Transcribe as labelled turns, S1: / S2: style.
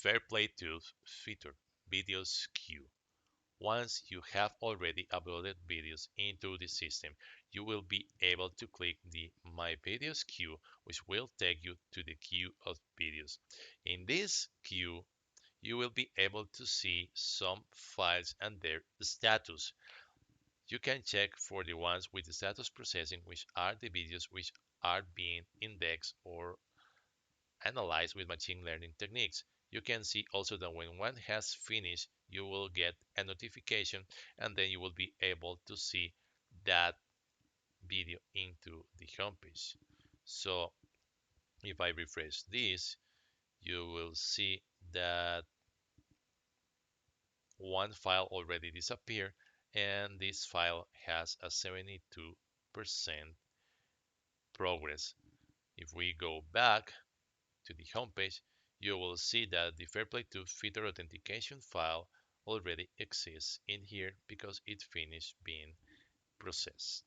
S1: FairPlayTube feature, Videos Queue. Once you have already uploaded videos into the system, you will be able to click the My Videos queue, which will take you to the queue of videos. In this queue, you will be able to see some files and their status. You can check for the ones with the status processing, which are the videos which are being indexed or analyzed with machine learning techniques. You can see also that when one has finished, you will get a notification and then you will be able to see that video into the homepage. So if I refresh this, you will see that one file already disappeared and this file has a 72% progress. If we go back to the homepage, you will see that the FairPlayTube feature authentication file already exists in here because it finished being processed.